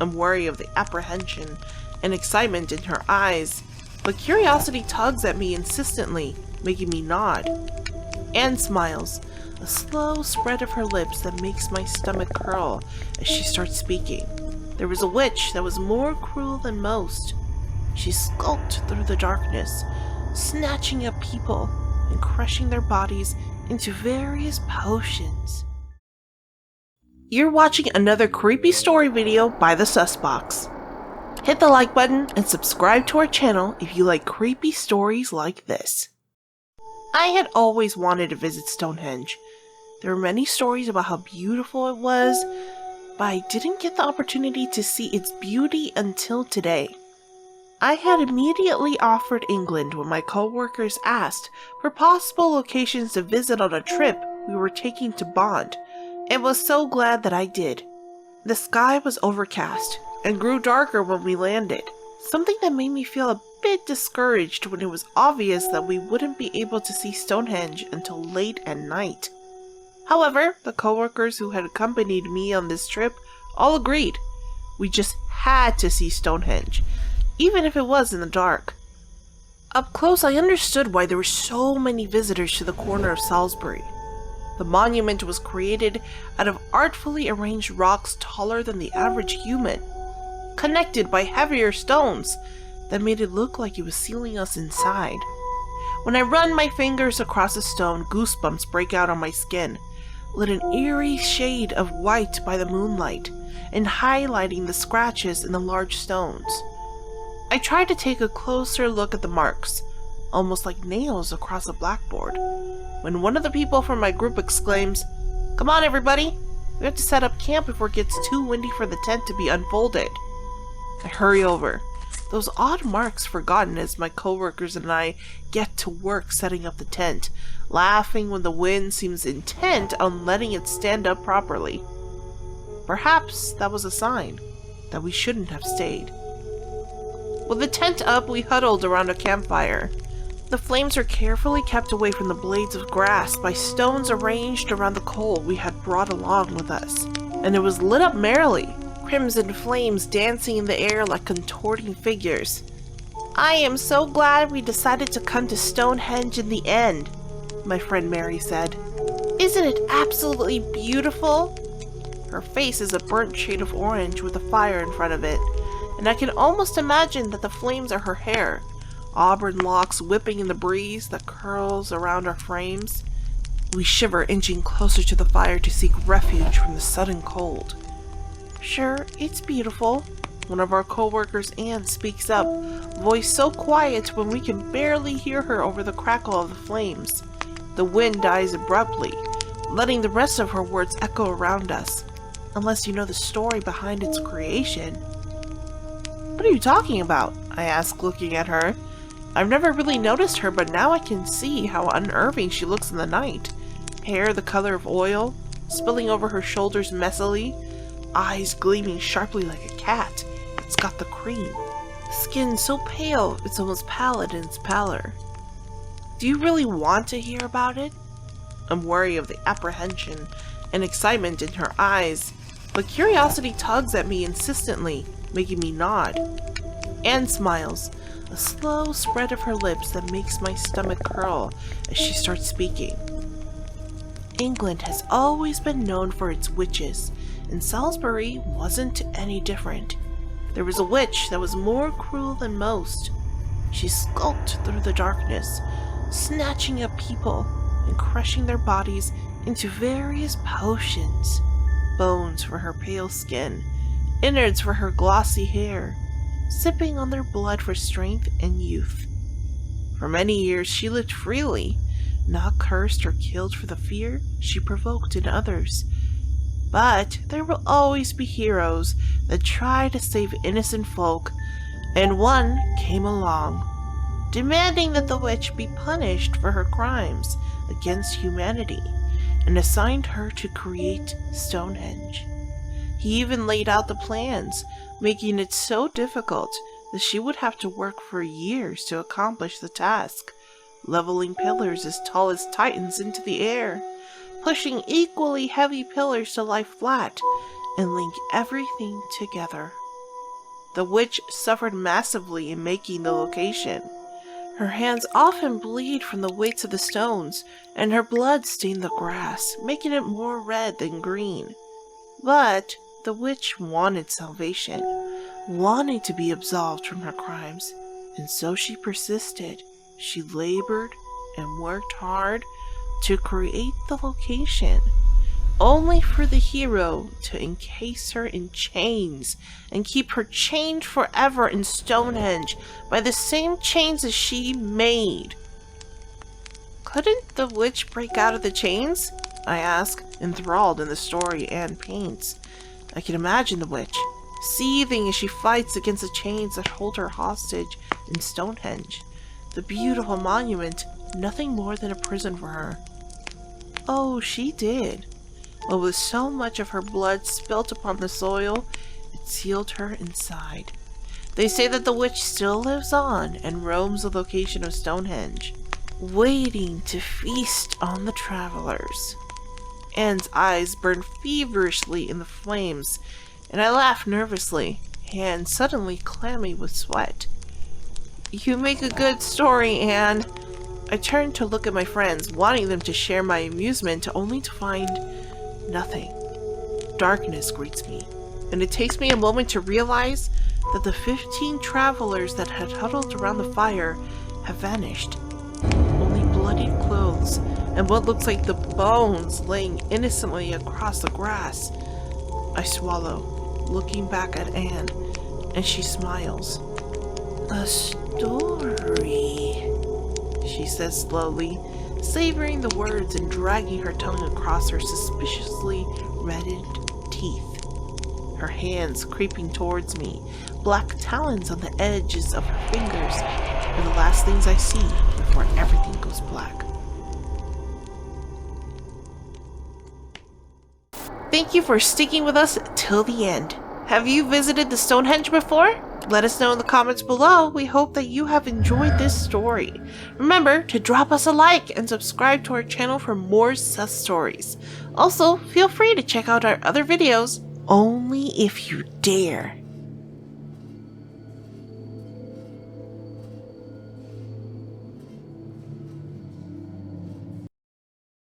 I'm wary of the apprehension and excitement in her eyes, but curiosity tugs at me insistently, making me nod. Anne smiles, a slow spread of her lips that makes my stomach curl as she starts speaking. There was a witch that was more cruel than most. She skulked through the darkness, snatching up people and crushing their bodies into various potions. You're watching another creepy story video by the Susbox. Hit the like button and subscribe to our channel if you like creepy stories like this. I had always wanted to visit Stonehenge. There were many stories about how beautiful it was, but I didn't get the opportunity to see its beauty until today. I had immediately offered England when my co-workers asked for possible locations to visit on a trip we were taking to Bond, and was so glad that I did. The sky was overcast and grew darker when we landed, something that made me feel a bit discouraged when it was obvious that we wouldn't be able to see Stonehenge until late at night. However, the co-workers who had accompanied me on this trip all agreed. We just had to see Stonehenge, even if it was in the dark. Up close, I understood why there were so many visitors to the corner of Salisbury. The monument was created out of artfully arranged rocks taller than the average human, connected by heavier stones that made it look like it was sealing us inside. When I run my fingers across a stone, goosebumps break out on my skin, lit an eerie shade of white by the moonlight, and highlighting the scratches in the large stones. I tried to take a closer look at the marks, almost like nails across a blackboard, when one of the people from my group exclaims, "Come on everybody, we have to set up camp before it gets too windy for the tent to be unfolded." I hurry over, those odd marks forgotten as my co-workers and I get to work setting up the tent, laughing when the wind seems intent on letting it stand up properly. Perhaps that was a sign that we shouldn't have stayed. With the tent up, we huddled around a campfire. The flames were carefully kept away from the blades of grass by stones arranged around the coal we had brought along with us, and it was lit up merrily, crimson flames dancing in the air like contorting figures. "I am so glad we decided to come to Stonehenge in the end," my friend Mary said. "Isn't it absolutely beautiful?" Her face is a burnt shade of orange with a fire in front of it, and I can almost imagine that the flames are her hair, auburn locks whipping in the breeze that curls around our frames. We shiver, inching closer to the fire to seek refuge from the sudden cold. "Sure, it's beautiful," one of our co-workers, Anne, speaks up, voice so quiet when we can barely hear her over the crackle of the flames. The wind dies abruptly, letting the rest of her words echo around us, unless you know the story behind its creation. "What are you talking about?" I ask, looking at her. I've never really noticed her, but now I can see how unnerving she looks in the night. Hair the color of oil, spilling over her shoulders messily, eyes gleaming sharply like a cat. It's got the cream. Skin so pale, it's almost pallid in its pallor. "Do you really want to hear about it?" I'm wary of the apprehension and excitement in her eyes, but curiosity tugs at me insistently, making me nod. Anne smiles, a slow spread of her lips that makes my stomach curl as she starts speaking. England has always been known for its witches, and Salisbury wasn't any different. There was a witch that was more cruel than most. She skulked through the darkness, snatching up people and crushing their bodies into various potions. Bones for her pale skin, innards for her glossy hair, sipping on their blood for strength and youth. For many years she lived freely, not cursed or killed for the fear she provoked in others. But there will always be heroes that try to save innocent folk, and one came along, demanding that the witch be punished for her crimes against humanity, and assigned her to create Stonehenge. He even laid out the plans, making it so difficult that she would have to work for years to accomplish the task, leveling pillars as tall as titans into the air, pushing equally heavy pillars to lie flat, and link everything together. The witch suffered massively in making the location. Her hands often bleed from the weights of the stones, and her blood stained the grass, making it more red than green. But the witch wanted salvation, wanting to be absolved from her crimes, and so she persisted. She labored and worked hard to create the location, only for the hero to encase her in chains and keep her chained forever in Stonehenge by the same chains as she made. Couldn't the witch break out of the chains? I ask, enthralled in the story Anne paints. I can imagine the witch, seething as she fights against the chains that hold her hostage in Stonehenge. The beautiful monument, nothing more than a prison for her. Oh, she did. But with so much of her blood spilt upon the soil, it sealed her inside. They say that the witch still lives on and roams the location of Stonehenge, waiting to feast on the travelers. Anne's eyes burn feverishly in the flames, and I laugh nervously, hands suddenly clammy with sweat. You make a good story, Anne. I turn to look at my friends, wanting them to share my amusement, only to find nothing. Darkness greets me, and it takes me a moment to realize that the 15 travelers that had huddled around the fire have vanished. Only bloodied clothes and what looks like the bones laying innocently across the grass. I swallow, looking back at Anne, and she smiles. A story, she says slowly, savoring the words and dragging her tongue across her suspiciously reddened teeth. Her hands creeping towards me, black talons on the edges of her fingers, are the last things I see before everything goes black. Thank you for sticking with us till the end. Have you visited the Stonehenge before? Let us know in the comments below. We hope that you have enjoyed this story. Remember to drop us a like and subscribe to our channel for more sus stories. Also, feel free to check out our other videos, only if you dare.